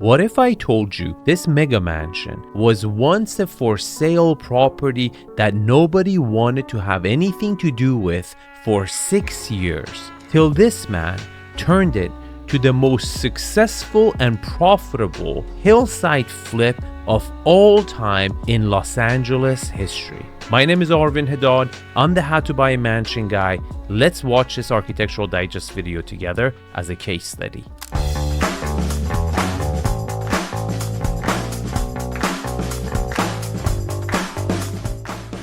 What if I told you this mega mansion was once a for sale property that nobody wanted to have anything to do with for 6 years, till this man turned it to the most successful and profitable hillside flip of all time in Los Angeles history. My name is Arvin Haddad. I'm the How to Buy a Mansion guy. Let's watch this Architectural Digest video together as a case study.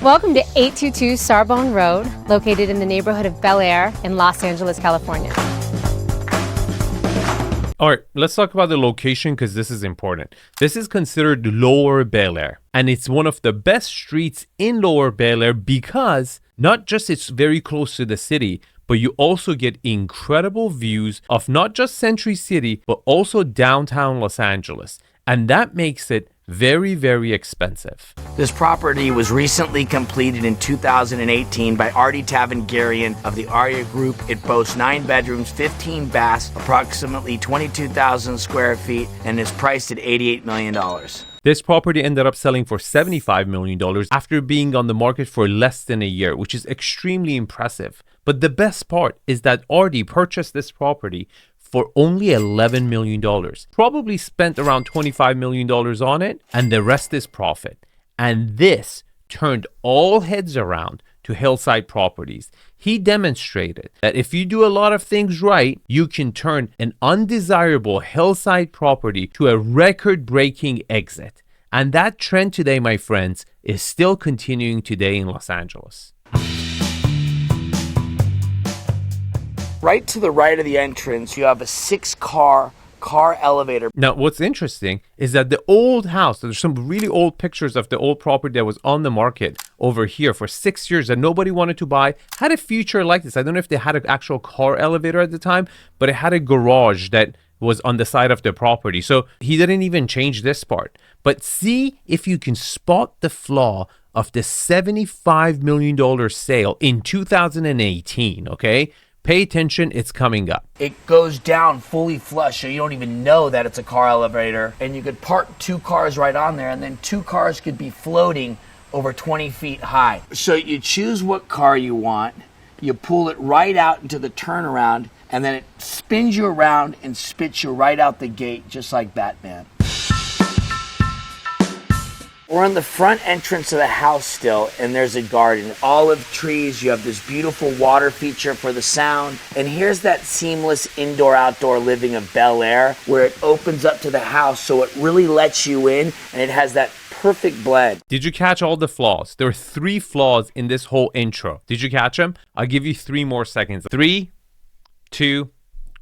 Welcome to 822 Sarbonne Road, located in the neighborhood of Bel Air in Los Angeles, California. All right, let's talk about the location because this is important. This is considered Lower Bel Air, and it's one of the best streets in Lower Bel Air because not just it's very close to the city, but you also get incredible views of not just Century City, but also downtown Los Angeles. And that makes it very, very expensive. This property was recently completed in 2018 by Ardie Tavangarian of the Ardie Group. It boasts 9 bedrooms, 15 baths, approximately 22,000 square feet, and is priced at $88 million. This property ended up selling for $75 million after being on the market for less than a year, which is extremely impressive. But the best part is that Ardie purchased this property for only $11 million. Probably spent around $25 million on it, and the rest is profit. And this turned all heads around to hillside properties. He demonstrated that if you do a lot of things right, you can turn an undesirable hillside property to a record-breaking exit. And that trend today, my friends, is still continuing today in Los Angeles. Right to the right of the entrance, you have a 6-car elevator. Now, what's interesting is that the old house, there's some really old pictures of the old property that was on the market over here for 6 years that nobody wanted to buy, had a feature like this. I don't know if they had an actual car elevator at the time, but it had a garage that was on the side of the property. So he didn't even change this part. But see if you can spot the flaw of the $75 million sale in 2018, okay? Pay attention, it's coming up. It goes down fully flush, so you don't even know that it's a car elevator. And you could park 2 cars right on there, and then 2 cars could be floating over 20 feet high. So you choose what car you want, you pull it right out into the turnaround, and then it spins you around and spits you right out the gate, just like Batman. We're on the front entrance of the house still, and there's a garden, olive trees. You have this beautiful water feature for the sound. And here's that seamless indoor-outdoor living of Bel Air, where it opens up to the house, so it really lets you in, and it has that perfect blend. Did you catch all the flaws? There are 3 flaws in this whole intro. Did you catch them? I'll give you 3 more seconds. 3, 2,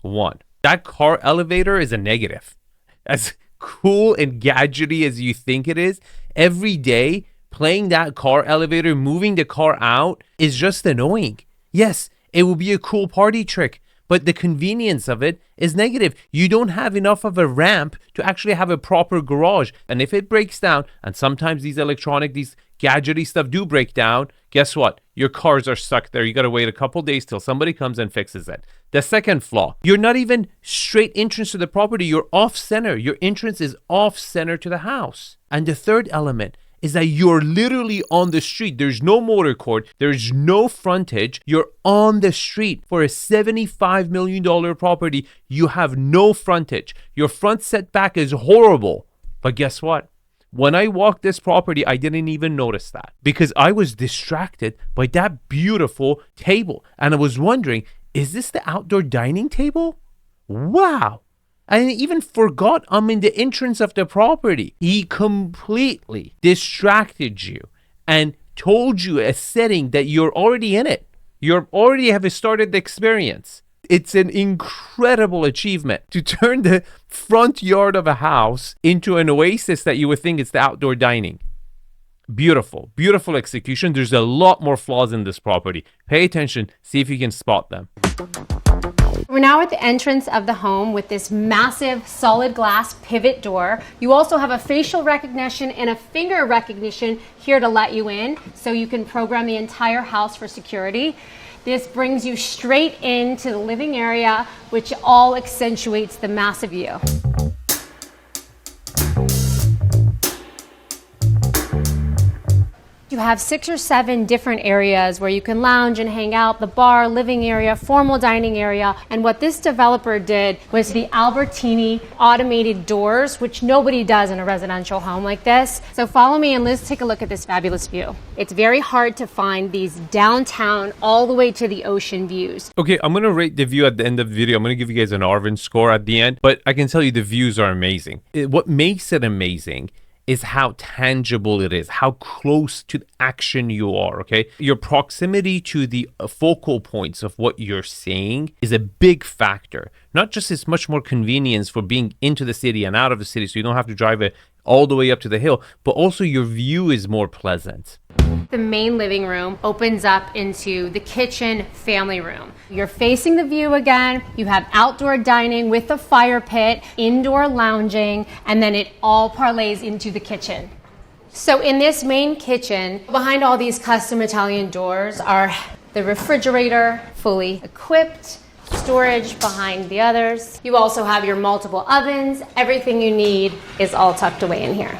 1. That car elevator is a negative. As cool and gadgety as you think it is, every day playing that car elevator, moving the car out is just annoying. Yes, it will be a cool party trick, but the convenience of it is negative. You don't have enough of a ramp to actually have a proper garage. And if it breaks down, and sometimes these gadgety stuff do break down, guess what? Your cars are stuck there. You got to wait a couple days till somebody comes and fixes it. The second flaw, you're not even straight entrance to the property. You're off center. Your entrance is off center to the house. And the third element is that you're literally on the street. There's no motor court. There's no frontage. You're on the street. For a $75 million property, you have no frontage. Your front setback is horrible. But guess what? When I walked this property, I didn't even notice that because I was distracted by that beautiful table. And I was wondering, is this the outdoor dining table? Wow. I even forgot I'm in the entrance of the property. He completely distracted you and told you a setting that you're already in it. You already have started the experience. It's an incredible achievement to turn the front yard of a house into an oasis that you would think it's the outdoor dining. Beautiful, beautiful execution. There's a lot more flaws in this property. Pay attention, see if you can spot them. We're now at the entrance of the home with this massive solid glass pivot door. You also have a facial recognition and a finger recognition here to let you in, so you can program the entire house for security. This brings you straight into the living area, which all accentuates the massive view. You have 6 or 7 different areas where you can lounge and hang out, the bar, living area, formal dining area. And what this developer did was the Albertini automated doors, which nobody does in a residential home like this. So follow me and let's take a look at this fabulous view. It's very hard to find these downtown all the way to the ocean views. Okay, I'm going to rate the view at the end of the video. I'm going to give you guys an Arvin score at the end, but I can tell you the views are amazing. What makes it amazing is how tangible it is, how close to action you are, okay? Your proximity to the focal points of what you're seeing is a big factor. Not just it's much more convenience for being into the city and out of the city, so you don't have to drive it all the way up to the hill, but also your view is more pleasant. The main living room opens up into the kitchen family room. You're facing the view again. You have outdoor dining with a fire pit, indoor lounging, and then it all parlays into the kitchen. So in this main kitchen, behind all these custom Italian doors are the refrigerator, fully equipped, storage behind the others. You also have your multiple ovens. Everything you need is all tucked away in here.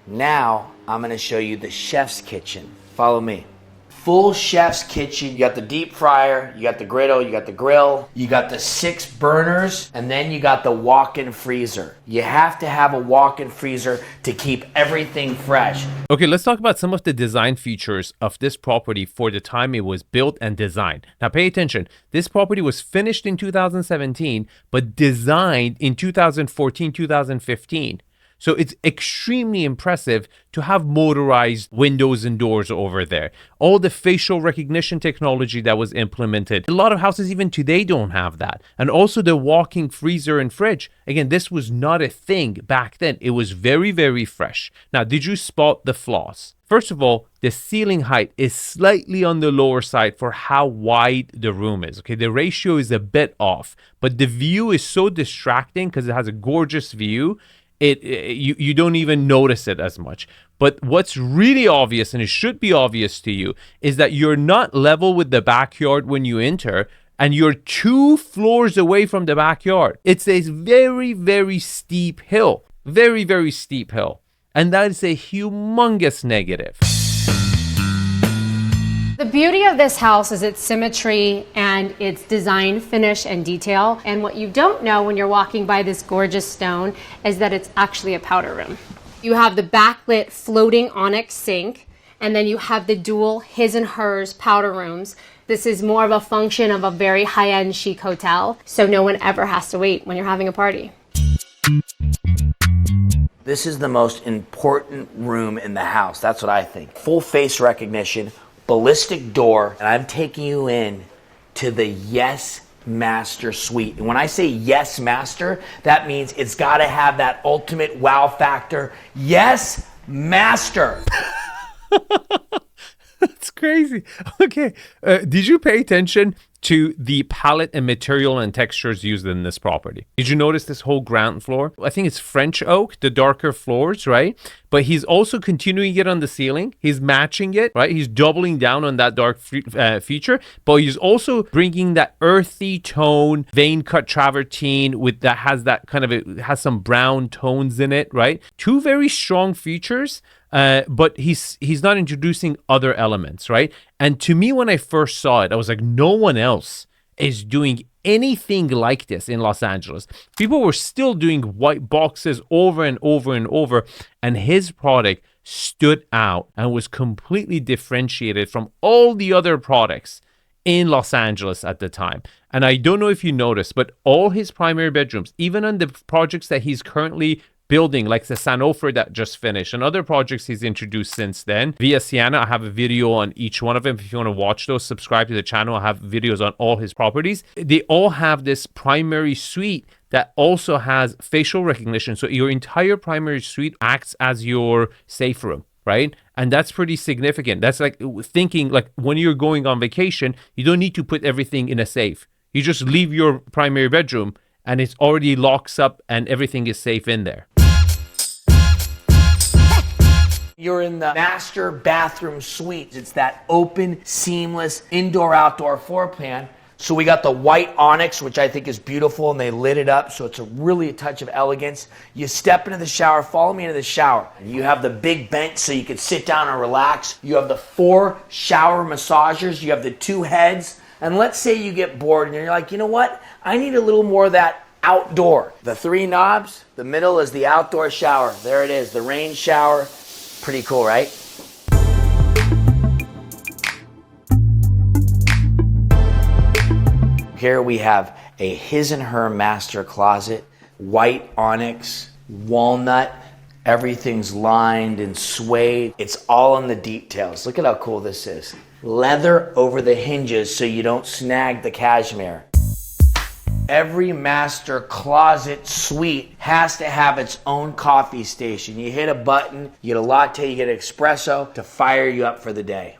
Now, I'm going to show you the chef's kitchen. Follow me. Full chef's kitchen. You got the deep fryer, you got the griddle, you got the grill, you got the 6 burners, and then you got the walk-in freezer. You have to have a walk-in freezer to keep everything fresh. Okay, let's talk about some of the design features of this property for the time it was built and designed. Now pay attention. This property was finished in 2017, but designed in 2014, 2015. So it's extremely impressive to have motorized windows and doors over there. All the facial recognition technology that was implemented. A lot of houses even today don't have that. And also the walk-in freezer and fridge. Again, this was not a thing back then. It was very, very fresh. Now, did you spot the flaws? First of all, the ceiling height is slightly on the lower side for how wide the room is. Okay, the ratio is a bit off, but the view is so distracting because it has a gorgeous view. You don't even notice it as much. But what's really obvious, and it should be obvious to you, is that you're not level with the backyard when you enter, and you're 2 floors away from the backyard. It's a very, very steep hill. Very, very steep hill. And that is a humongous negative. The beauty of this house is its symmetry and its design, finish, and detail. And what you don't know when you're walking by this gorgeous stone is that it's actually a powder room. You have the backlit floating onyx sink, and then you have the dual his and hers powder rooms. This is more of a function of a very high-end chic hotel, so no one ever has to wait when you're having a party. This is the most important room in the house. That's what I think. Full face recognition, ballistic door, and I'm taking you in to the Yes Master Suite. And when I say Yes Master, that means it's got to have that ultimate wow factor. Yes Master. That's crazy. Okay. Did you pay attention to the palette and material and textures used in this property? Did you notice this whole ground floor? I think it's French oak, the darker floors, right? But he's also continuing it on the ceiling. He's matching it, right? He's doubling down on that dark feature, but he's also bringing that earthy tone, vein cut travertine with that has that kind of, it has some brown tones in it, right? 2 very strong features. But he's not introducing other elements, right? And to me, when I first saw it, I was like, no one else is doing anything like this in Los Angeles. People were still doing white boxes over and over and over, and his product stood out and was completely differentiated from all the other products in Los Angeles at the time. And I don't know if you noticed, but all his primary bedrooms, even on the projects that he's currently building, like the San Onofre that just finished, and other projects he's introduced since then. Villa Siena, I have a video on each one of them. If you want to watch those, subscribe to the channel. I have videos on all his properties. They all have this primary suite that also has facial recognition. So your entire primary suite acts as your safe room, right? And that's pretty significant. That's like thinking like when you're going on vacation, you don't need to put everything in a safe. You just leave your primary bedroom and it already locks up and everything is safe in there. You're in the master bathroom suite. It's that open, seamless, indoor-outdoor floor plan. So we got the white onyx, which I think is beautiful, and they lit it up, so it's really a touch of elegance. You step into the shower, follow me into the shower. You have the big bench so you can sit down and relax. You have the 4 shower massagers. You have the 2 heads. And let's say you get bored and you're like, you know what? I need a little more of that outdoor. The 3 knobs, the middle is the outdoor shower. There it is, the rain shower. Pretty cool, right? Here we have a his and her master closet, white onyx, walnut, everything's lined and suede. It's all in the details. Look at how cool this is. Leather over the hinges so you don't snag the cashmere. Every master closet suite has to have its own coffee station. You hit a button, you get a latte, you get an espresso to fire you up for the day.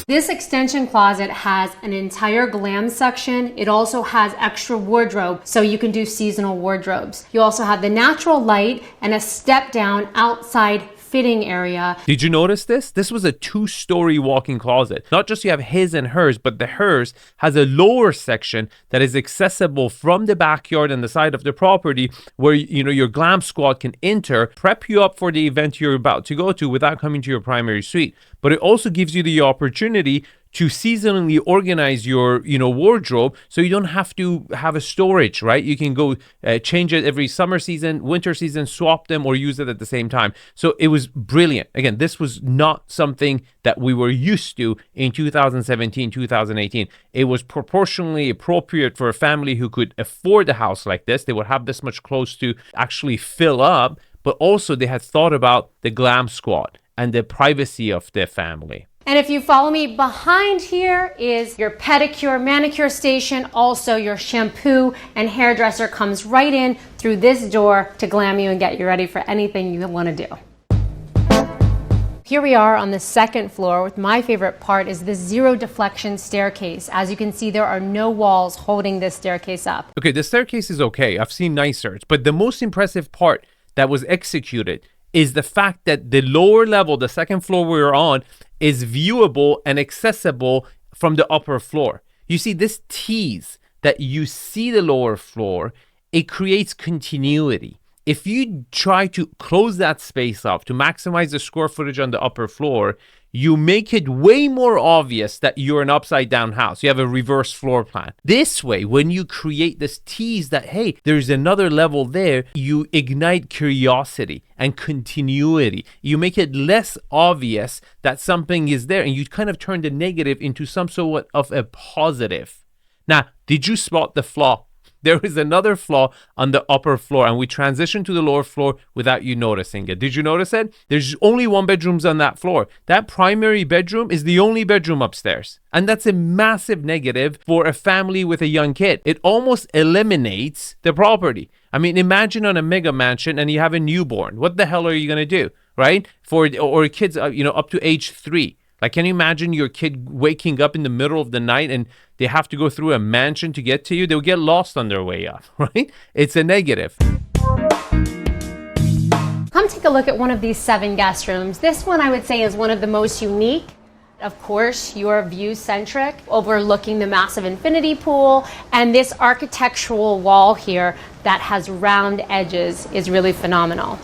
This extension closet has an entire glam section. It also has extra wardrobe, so you can do seasonal wardrobes. You also have the natural light and a step down outside fitting area. Did you notice this? This was a 2-story walk-in closet. Not just you have his and hers, but the hers has a lower section that is accessible from the backyard and the side of the property where your glam squad can enter, prep you up for the event you're about to go to without coming to your primary suite. But it also gives you the opportunity to seasonally organize your wardrobe so you don't have to have a storage, right? You can go change it every summer season, winter season, swap them or use it at the same time. So it was brilliant. Again, this was not something that we were used to in 2017, 2018. It was proportionally appropriate for a family who could afford a house like this. They would have this much close to actually fill up, but also they had thought about the glam squad and the privacy of their family. And if you follow me, behind here is your pedicure, manicure station. Also, your shampoo and hairdresser comes right in through this door to glam you and get you ready for anything you want to do. Here we are on the 2nd floor. With my favorite part is the 0 deflection staircase. As you can see, there are no walls holding this staircase up. Okay, the staircase is okay. I've seen nicer, but the most impressive part that was executed is the fact that the lower level, the 2nd floor we were on, is viewable and accessible from the upper floor. You see, this tease that you see the lower floor, it creates continuity. If you try to close that space up to maximize the square footage on the upper floor, you make it way more obvious that you're an upside down house. You have a reverse floor plan. This way, when you create this tease that, hey, there's another level there, you ignite curiosity and continuity. You make it less obvious that something is there, and you kind of turn the negative into some sort of a positive. Now, did you spot the flaw? There is another flaw on the upper floor, and we transitioned to the lower floor without you noticing it. Did you notice it? There's only 1 bedroom on that floor. That primary bedroom is the only bedroom upstairs. And that's a massive negative for a family with a young kid. It almost eliminates the property. I mean, imagine on a mega mansion and you have a newborn. What the hell are you going to do, right? Or kids, up to age 3. Like, can you imagine your kid waking up in the middle of the night and they have to go through a mansion to get to you? They'll get lost on their way up, right? It's a negative. Come take a look at one of these 7 guest rooms. This one I would say is one of the most unique. Of course, you're view-centric, overlooking the massive infinity pool, and this architectural wall here that has round edges is really phenomenal.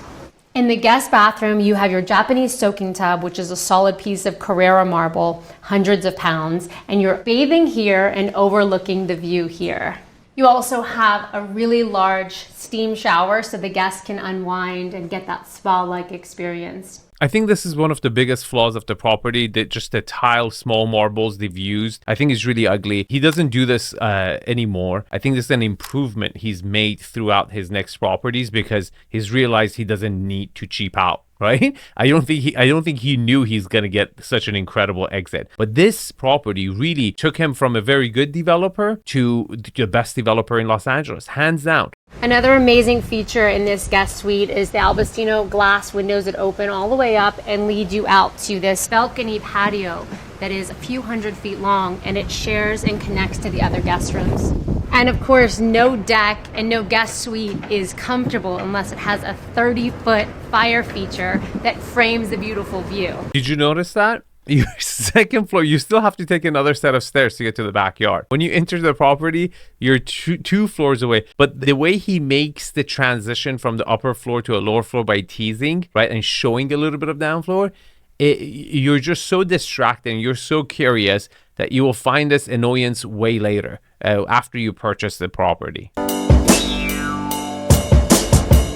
In the guest bathroom, you have your Japanese soaking tub, which is a solid piece of Carrara marble, hundreds of pounds, and you're bathing here and overlooking the view here. You also have a really large steam shower so the guests can unwind and get that spa-like experience. I think this is one of the biggest flaws of the property, that just the tile, small marbles they've used. I think it's really ugly. He doesn't do this anymore. I think this is an improvement he's made throughout his next properties because he's realized he doesn't need to cheap out. Right? I don't think he knew he's going to get such an incredible exit. But this property really took him from a very good developer to the best developer in Los Angeles, hands down. Another amazing feature in this guest suite is the Albastino glass windows that open all the way up and lead you out to this balcony patio that is a few hundred feet long, and it shares and connects to the other guest rooms. And of course, no deck and no guest suite is comfortable unless it has a 30-foot fire feature that frames the beautiful view. Did you notice that? Your second floor, you still have to take another set of stairs to get to the backyard. When you enter the property, you're two floors away. But the way he makes the transition from the upper floor to a lower floor by teasing, right, and showing a little bit of down floor, you're just so distracted and you're so curious that you will find this annoyance way later after you purchase the property.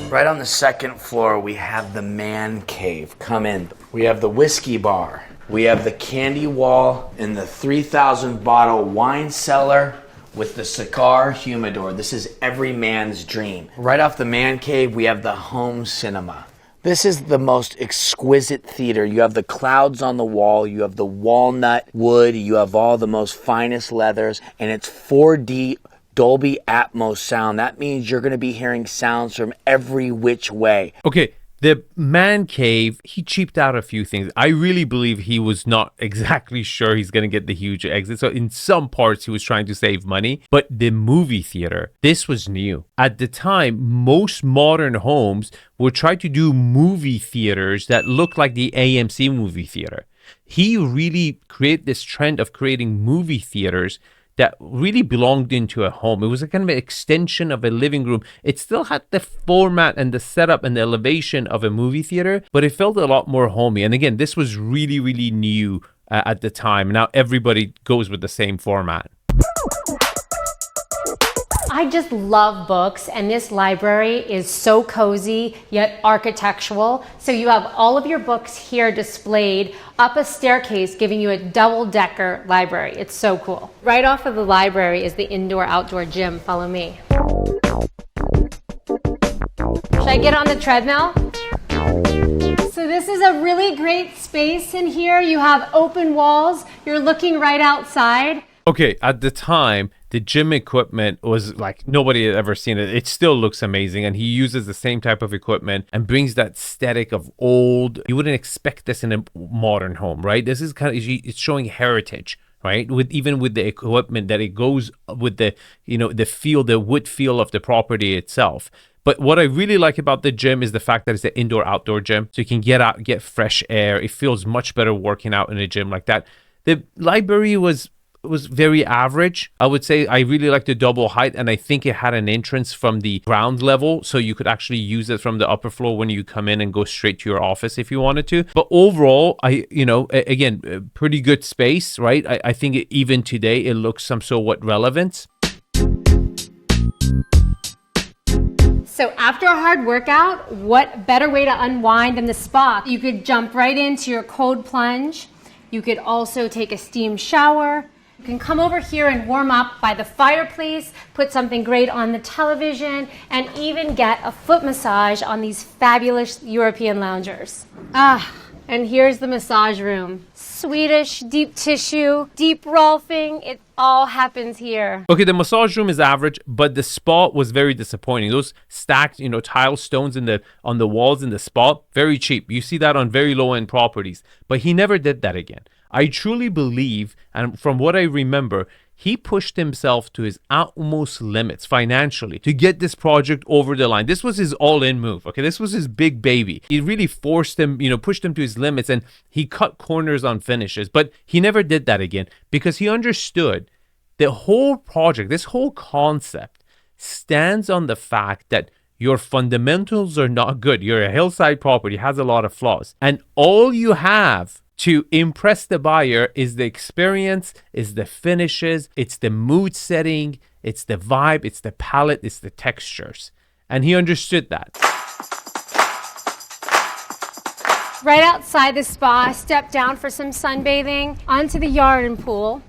Right on the second floor, we have the man cave. Come in. We have the whiskey bar. We have the candy wall and the 3,000 bottle wine cellar with the cigar humidor. This is every man's dream. Right off the man cave, we have the home cinema. This is the most exquisite theater. You have the clouds on the wall, you have the walnut wood, you have all the most finest leathers, and it's 4D Dolby Atmos sound. That means you're going to be hearing sounds from every which way. Okay, the man cave, he cheaped out a few things. I really believe he was not exactly sure he's going to get the huge exit. So in some parts, he was trying to save money. But the movie theater, this was new. At the time, most modern homes would try to do movie theaters that look like the AMC movie theater. He really created this trend of creating movie theaters that really belonged into a home. It was a kind of an extension of a living room. It still had the format and the setup and the elevation of a movie theater, but it felt a lot more homey. And again, this was really, really new at the time. Now everybody goes with the same format. I just love books, and this library is so cozy yet architectural. So you have all of your books here displayed up a staircase, giving you a double-decker library. It's so cool. Right off of the library is the indoor-outdoor gym. Follow me. Should I get on the treadmill? So this is a really great space in here. You have open walls. You're looking right outside. Okay, at the time, the gym equipment was like nobody had ever seen it. It still looks amazing, and he uses the same type of equipment and brings that aesthetic of old. You wouldn't expect this in a modern home, right? This is kind of, it's showing heritage, right? Even with the equipment that it goes with the, the wood feel of the property itself. But what I really like about the gym is the fact that it's an indoor-outdoor gym, so you can get out, get fresh air. It feels much better working out in a gym like that. The library was very average. I would say I really like the double height, and I think it had an entrance from the ground level, so you could actually use it from the upper floor when you come in and go straight to your office if you wanted to. But overall, again, pretty good space, right? I think even today it looks somewhat relevant. So after a hard workout, what better way to unwind than the spa? You could jump right into your cold plunge. You could also take a steam shower. You can come over here and warm up by the fireplace, put something great on the television, and even get a foot massage on these fabulous European loungers. And here's the massage room. Swedish, deep tissue, deep rolfing, it all happens here. Okay, the massage room is average, but the spa was very disappointing. Those stacked, tile stones on the walls in the spa, very cheap. You see that on very low-end properties, but he never did that again. I truly believe, and from what I remember, he pushed himself to his utmost limits financially to get this project over the line. This was his all-in move, okay? This was his big baby. He really forced him, pushed him to his limits, and he cut corners on finishes. But he never did that again because he understood the whole project, this whole concept stands on the fact that your fundamentals are not good. You're a hillside property, has a lot of flaws. And all you have to impress the buyer is the experience, is the finishes, it's the mood setting, it's the vibe, it's the palette, it's the textures. And he understood that. Right outside the spa, step down for some sunbathing, onto the yard and pool.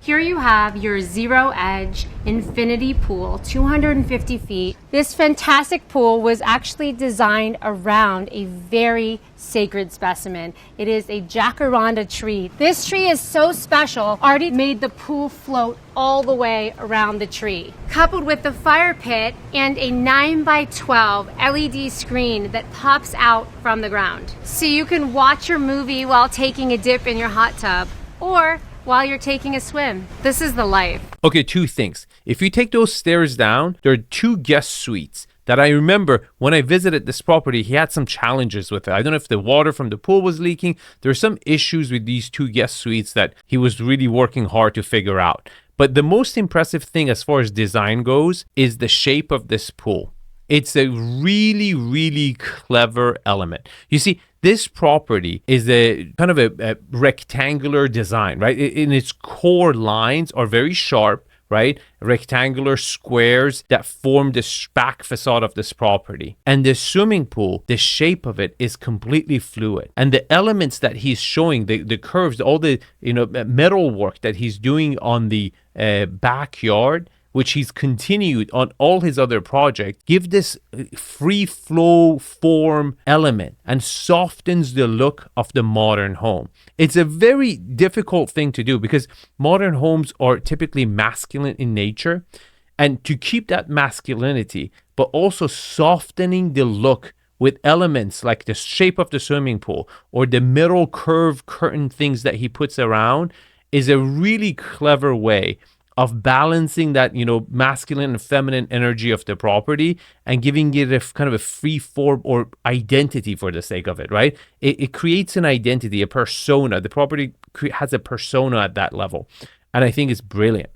Here you have your Zero Edge Infinity Pool, 250 feet. This fantastic pool was actually designed around a very sacred specimen. It is a jacaranda tree. This tree is so special, Ardie made the pool float all the way around the tree. Coupled with the fire pit and a 9x12 LED screen that pops out from the ground. So you can watch your movie while taking a dip in your hot tub, or while you're taking a swim. This is the life. Okay, two things. If you take those stairs down, there are two guest suites. that I remember when I visited this property, he had some challenges with it. I don't know if the water from the pool was leaking. There were some issues with these 2 guest suites that he was really working hard to figure out. But the most impressive thing as far as design goes is the shape of this pool. It's a really, really clever element. You see, this property is a kind of a rectangular design, right? In its core lines are very sharp, right? Rectangular squares that form the back facade of this property. And the swimming pool, the shape of it is completely fluid. And the elements that he's showing, the curves, all the metal work that he's doing on the backyard, which he's continued on all his other projects, give this free flow form element and softens the look of the modern home. It's a very difficult thing to do because modern homes are typically masculine in nature, and to keep that masculinity, but also softening the look with elements like the shape of the swimming pool or the middle curve curtain things that he puts around, is a really clever way of balancing that, masculine and feminine energy of the property and giving it a kind of a free form or identity for the sake of it, right? It creates an identity, a persona. The property has a persona at that level. And I think it's brilliant.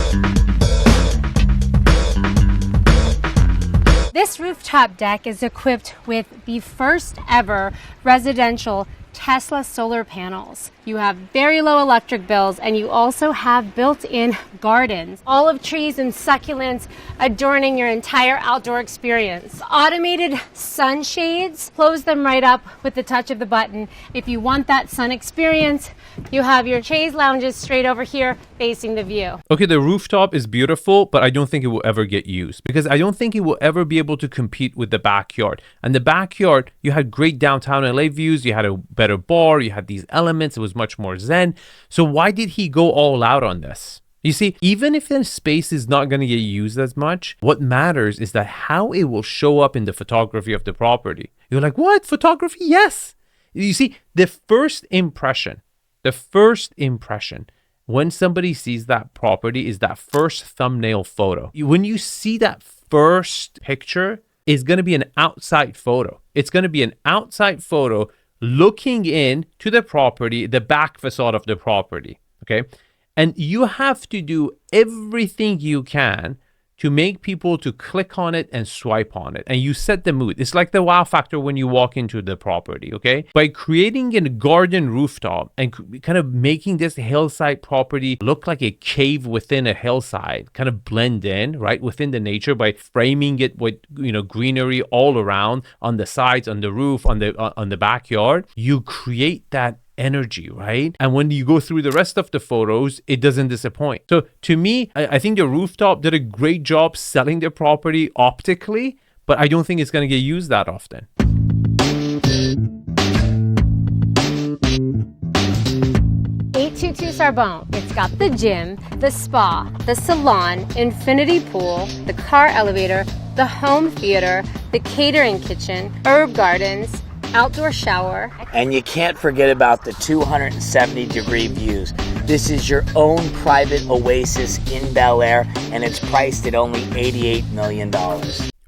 This rooftop deck is equipped with the first ever residential Tesla solar panels. You have very low electric bills, and you also have built-in gardens, olive trees and succulents adorning your entire outdoor experience. Automated sunshades, close them right up with the touch of the button. If you want that sun experience, you have your chaise lounges straight over here facing the view. Okay, the rooftop is beautiful, but I don't think it will ever get used because I don't think it will ever be able to compete with the backyard. And the backyard, you had great downtown LA views, you had a better bar, you had these elements, it was much more zen. So why did he go all out on this? You see, even if the space is not going to get used as much, what matters is that how it will show up in the photography of the property. You're like, what? Photography? Yes. You see, the first impression when somebody sees that property is that first thumbnail photo. When you see that first picture, it's going to be an outside photo. It's going to be an outside photo looking in to the property, the back facade of the property, okay? And you have to do everything you can to make people to click on it and swipe on it. And you set the mood. It's like the wow factor when you walk into the property, okay? By creating a garden rooftop and kind of making this hillside property look like a cave within a hillside, kind of blend in, right, within the nature by framing it with, greenery all around on the sides, on the roof, on the backyard, you create that energy, right? And when you go through the rest of the photos, it doesn't disappoint. So to me, I think the rooftop did a great job selling their property optically, but I don't think it's going to get used that often. Sorbonne. It's got the gym, the spa, the salon, infinity pool, the car elevator, the home theater, the catering kitchen, herb gardens, outdoor shower. And you can't forget about the 270-degree views. This is your own private oasis in Bel Air, and it's priced at only $88 million.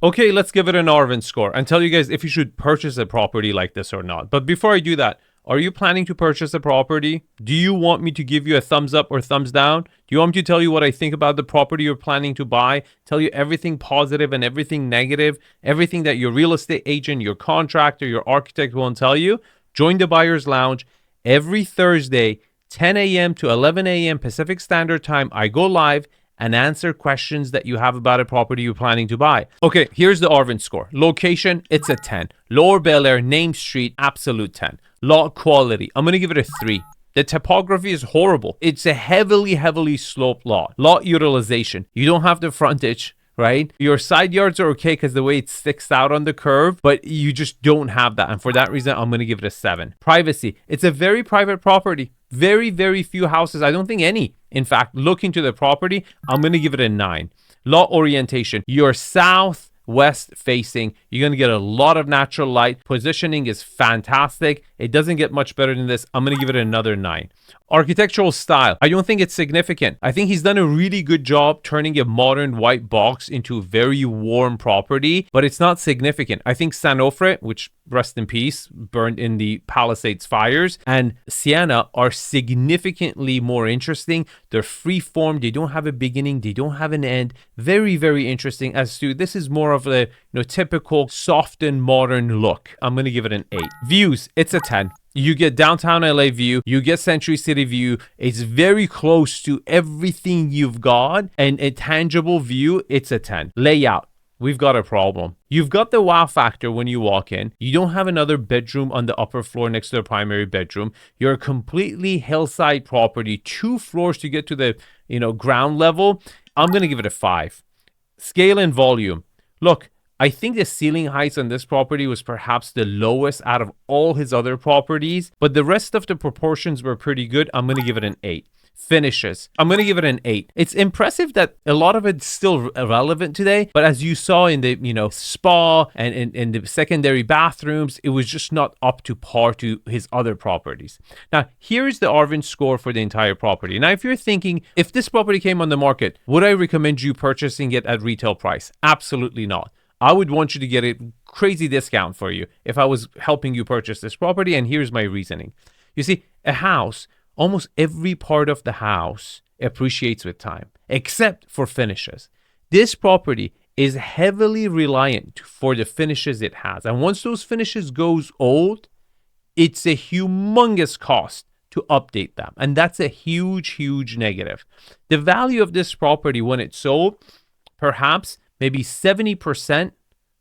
Okay, let's give it an Arvin score and tell you guys if you should purchase a property like this or not. But before I do that, are you planning to purchase a property? Do you want me to give you a thumbs up or thumbs down? Do you want me to tell you what I think about the property you're planning to buy? Tell you everything positive and everything negative? Everything that your real estate agent, your contractor, your architect won't tell you? Join the Buyer's Lounge. Every Thursday, 10 a.m. to 11 a.m. Pacific Standard Time, I go live and answer questions that you have about a property you're planning to buy. Okay, here's the Arvin score. Location, it's a 10. Lower Bel Air, Name Street, absolute 10. Lot quality, I'm going to give it a 3. The topography is horrible. It's a heavily sloped lot. Lot utilization, you don't have the frontage, right? Your side yards are okay because the way it sticks out on the curve, but you just don't have that. And for that reason, I'm going to give it a 7. Privacy, it's a very private property. Very few houses, I don't think any, in fact, look into the property. I'm going to give it a 9. Lot orientation, you're south west facing. You're going to get a lot of natural light. Positioning is fantastic. It doesn't get much better than this. I'm going to give it another 9. Architectural style, I don't think it's significant. I think he's done a really good job turning a modern white box into a very warm property, but it's not significant. I think San Onofre, which rest in peace, burned in the Palisades fires, and Siena are significantly more interesting. They're free-form. They don't have a beginning. They don't have an end. Very, very interesting. As to this is more of a typical soft and modern look. I'm going to give it an 8. Views, it's a 10. You get downtown LA view, you get Century City view. It's very close to everything you've got, and a tangible view, it's a 10. Layout, we've got a problem. You've got the wow factor when you walk in. You don't have another bedroom on the upper floor next to the primary bedroom. You're a completely hillside property, 2 floors to get to the ground level. I'm going to give it a 5. Scale and volume. Look, I think the ceiling heights on this property was perhaps the lowest out of all his other properties, but the rest of the proportions were pretty good. I'm going to give it an 8. Finishes, I'm going to give it an 8. It's impressive that a lot of it's still relevant today, but as you saw in the spa and in the secondary bathrooms, it was just not up to par to his other properties. Now, here is the Arvin score for the entire property. Now, if you're thinking, if this property came on the market, would I recommend you purchasing it at retail price? Absolutely not. I would want you to get a crazy discount for you if I was helping you purchase this property, and here's my reasoning. You see, a house, almost every part of the house appreciates with time, except for finishes. This property is heavily reliant for the finishes it has, and once those finishes goes old, it's a humongous cost to update them, and that's a huge negative. The value of this property when it sold, perhaps maybe 70%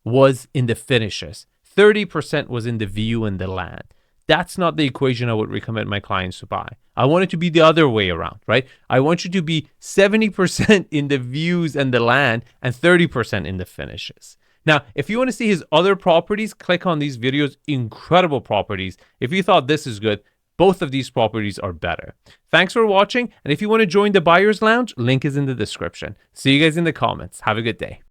was in the finishes. 30% was in the view and the land. That's not the equation I would recommend my clients to buy. I want it to be the other way around, right? I want you to be 70% in the views and the land and 30% in the finishes. Now, if you want to see his other properties, click on these videos. Incredible properties. If you thought this is good, both of these properties are better. Thanks for watching. And if you want to join the Buyer's Lounge, link is in the description. See you guys in the comments. Have a good day.